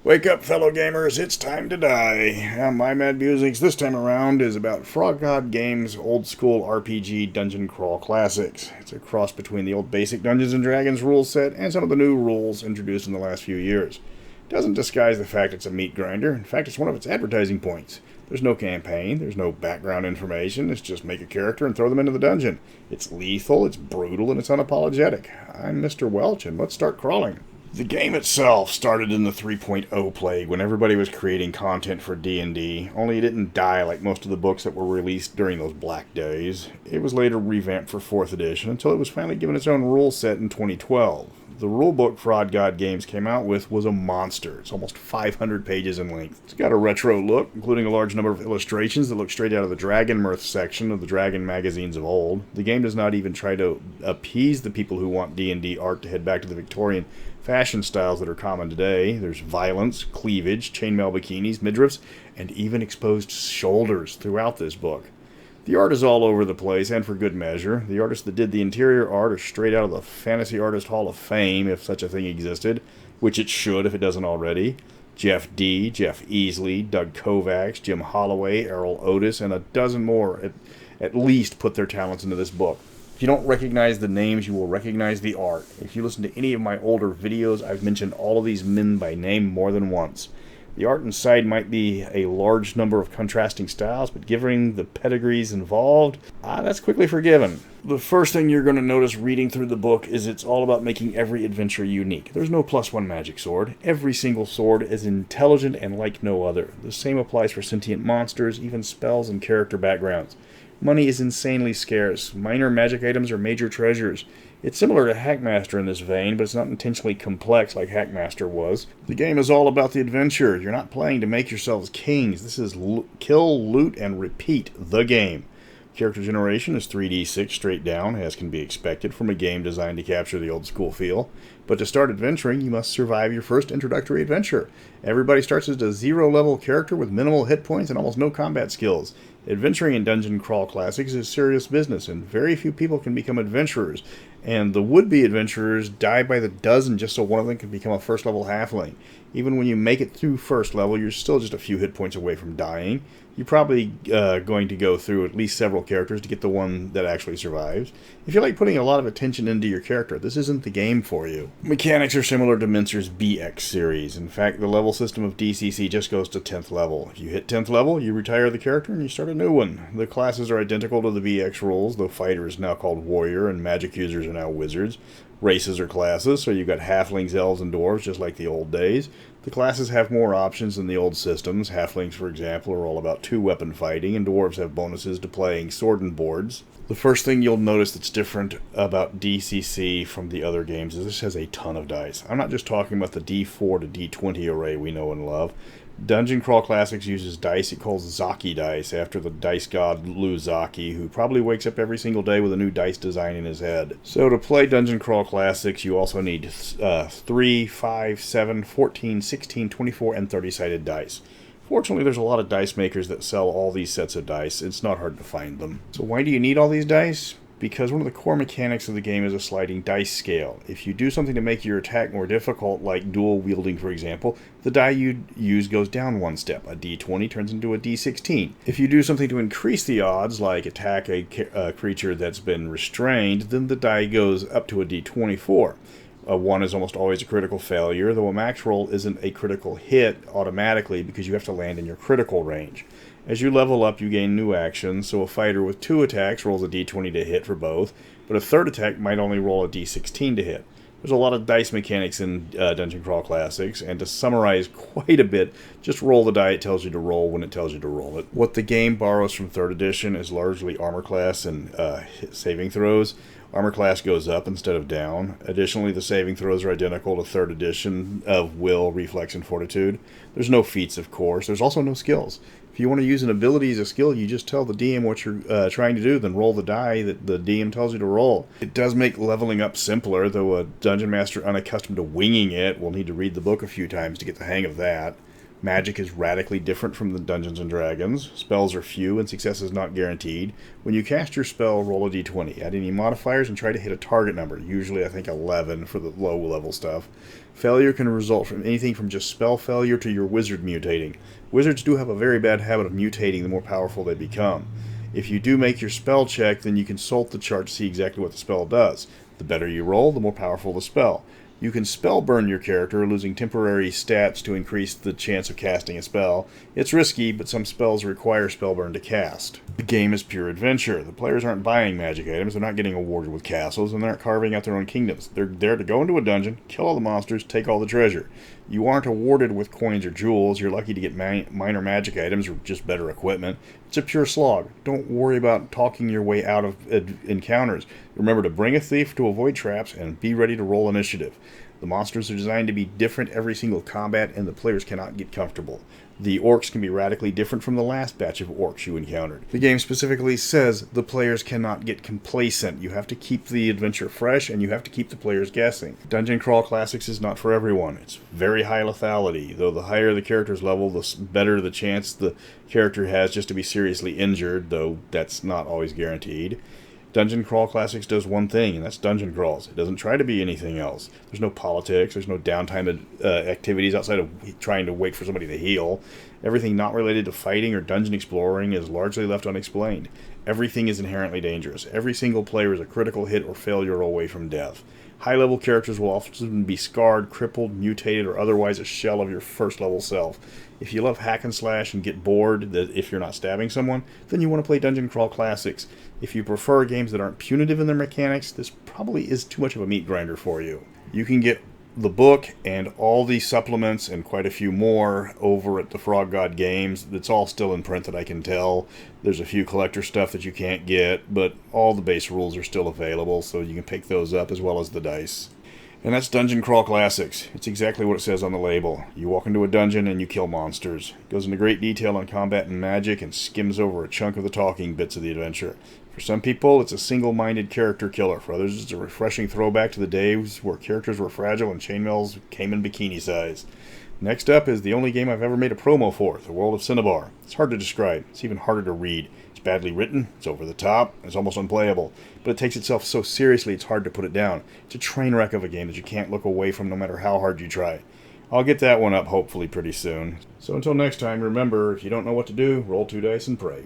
Wake up, fellow gamers, it's time to die. My Mad Musings this time around is about Frog God Games' old school RPG dungeon crawl classics. It's a cross between the old basic Dungeons & Dragons rule set and some of the new rules introduced in the last few years. It doesn't disguise the fact it's a meat grinder. In fact, it's one of its advertising points. There's no campaign, there's no background information, it's just make a character and throw them into the dungeon. It's lethal, it's brutal, and it's unapologetic. I'm Mr. Welch, and let's start crawling. The game itself started in the 3.0 plague when everybody was creating content for D&D, only it didn't die like most of the books that were released during those black days. It was later revamped for 4th edition until it was finally given its own rule set in 2012. The rulebook Frog God Games came out with was a monster. It's almost 500 pages in length. It's got a retro look, including a large number of illustrations that look straight out of the Dragon Mirth section of the Dragon magazines of old. The game does not even try to appease the people who want D&D art to head back to the Victorian fashion styles that are common today. There's violence, cleavage, chainmail bikinis, midriffs, and even exposed shoulders throughout this book. The art is all over the place, and for good measure. The artists that did the interior art are straight out of the Fantasy Artist Hall of Fame, if such a thing existed, which it should if it doesn't already. Jeff D., Jeff Easley, Doug Kovacs, Jim Holloway, Errol Otis, and a dozen more at least put their talents into this book. If you don't recognize the names, you will recognize the art. If you listen to any of my older videos, I've mentioned all of these men by name more than once. The art inside might be a large number of contrasting styles, but given the pedigrees involved, that's quickly forgiven. The first thing you're going to notice reading through the book is it's all about making every adventure unique. There's no +1 magic sword. Every single sword is intelligent and like no other. The same applies for sentient monsters, even spells and character backgrounds. Money is insanely scarce. Minor magic items are major treasures. It's similar to Hackmaster in this vein, but it's not intentionally complex like Hackmaster was. The game is all about the adventure. You're not playing to make yourselves kings. This is kill, loot, and repeat the game. Character generation is 3d6 straight down, as can be expected from a game designed to capture the old school feel. But to start adventuring, you must survive your first introductory adventure. Everybody starts as a 0-level character with minimal hit points and almost no combat skills. Adventuring in Dungeon Crawl Classics is serious business, and very few people can become adventurers. And the would-be adventurers die by the dozen just so one of them can become a first-level halfling. Even when you make it through first level, you're still just a few hit points away from dying. You're probably going to go through at least several characters to get the one that actually survives. If you like putting a lot of attention into your character, this isn't the game for you. Mechanics are similar to Mincer's BX series. In fact, the level system of DCC just goes to 10th level. If you hit 10th level, you retire the character and you start a new one. The classes are identical to the BX rules, though fighter is now called warrior and magic users are now wizards. Races are classes, so you've got halflings, elves, and dwarves, just like the old days. The classes have more options than the old systems. Halflings, for example, are all about 2-weapon fighting, and dwarves have bonuses to playing sword and boards. The first thing you'll notice that's different about DCC from the other games is this has a ton of dice. I'm not just talking about the D4 to D20 array we know and love. Dungeon Crawl Classics uses dice it calls Zaki dice, after the dice god Lou Zaki, who probably wakes up every single day with a new dice design in his head. So to play Dungeon Crawl Classics, you also need 3, 5, 7, 14, 16, 24, and 30-sided dice. Fortunately, there's a lot of dice makers that sell all these sets of dice. It's not hard to find them. So why do you need all these dice? Because one of the core mechanics of the game is a sliding dice scale. If you do something to make your attack more difficult, like dual wielding for example, the die you use goes down one step. A d20 turns into a d16. If you do something to increase the odds, like attack a creature that's been restrained, then the die goes up to a d24. A 1 is almost always a critical failure, though a max roll isn't a critical hit automatically because you have to land in your critical range. As you level up, you gain new actions, so a fighter with 2 attacks rolls a d20 to hit for both, but a third attack might only roll a d16 to hit. There's a lot of dice mechanics in Dungeon Crawl Classics, and to summarize quite a bit, just roll the die it tells you to roll when it tells you to roll it. What the game borrows from 3rd edition is largely armor class and saving throws. Armor class goes up instead of down. Additionally, the saving throws are identical to 3rd edition of will, reflex, and fortitude. There's no feats, of course. There's also no skills. If you want to use an ability as a skill, you just tell the DM what you're trying to do, then roll the die that the DM tells you to roll. It does make leveling up simpler, though a dungeon master unaccustomed to winging it will need to read the book a few times to get the hang of that. Magic is radically different from the Dungeons & Dragons. Spells are few and success is not guaranteed. When you cast your spell, roll a d20. Add any modifiers and try to hit a target number, usually I think 11 for the low level stuff. Failure can result from anything from just spell failure to your wizard mutating. Wizards do have a very bad habit of mutating the more powerful they become. If you do make your spell check, then you consult the chart to see exactly what the spell does. The better you roll, the more powerful the spell. You can spell burn your character, losing temporary stats to increase the chance of casting a spell. It's risky, but some spells require spell burn to cast. The game is pure adventure. The players aren't buying magic items, they're not getting awarded with castles, and they're not carving out their own kingdoms. They're there to go into a dungeon, kill all the monsters, take all the treasure. You aren't awarded with coins or jewels. You're lucky to get minor magic items or just better equipment. It's a pure slog. Don't worry about talking your way out of encounters. Remember to bring a thief to avoid traps and be ready to roll initiative. The monsters are designed to be different every single combat, and the players cannot get comfortable. The orcs can be radically different from the last batch of orcs you encountered. The game specifically says the players cannot get complacent. You have to keep the adventure fresh, and you have to keep the players guessing. Dungeon Crawl Classics is not for everyone. It's very high lethality, though the higher the character's level, the better the chance the character has just to be seriously injured, though that's not always guaranteed. Dungeon Crawl Classics does one thing, and that's dungeon crawls. It doesn't try to be anything else. There's no politics. There's no downtime activities outside of trying to wait for somebody to heal. Everything not related to fighting or dungeon exploring is largely left unexplained. Everything is inherently dangerous. Every single player is a critical hit or failure away from death. High-level characters will often be scarred, crippled, mutated, or otherwise a shell of your first-level self. If you love hack and slash and get bored if you're not stabbing someone, then you want to play Dungeon Crawl Classics. If you prefer games that aren't punitive in their mechanics, this probably is too much of a meat grinder for you. You can get the book and all the supplements and quite a few more over at the Frog God Games. It's all still in print that I can tell. There's a few collector stuff that you can't get, but all the base rules are still available, so you can pick those up as well as the dice. And that's Dungeon Crawl Classics. It's exactly what it says on the label. You walk into a dungeon and you kill monsters. It goes into great detail on combat and magic and skims over a chunk of the talking bits of the adventure. For some people, it's a single-minded character killer. For others, it's a refreshing throwback to the days where characters were fragile and chainmails came in bikini size. Next up is the only game I've ever made a promo for, The World of Cinnabar. It's hard to describe. It's even harder to read. It's badly written, it's over the top, it's almost unplayable. But it takes itself so seriously it's hard to put it down. It's a train wreck of a game that you can't look away from no matter how hard you try. I'll get that one up hopefully pretty soon. So until next time, remember, if you don't know what to do, roll 2 dice and pray.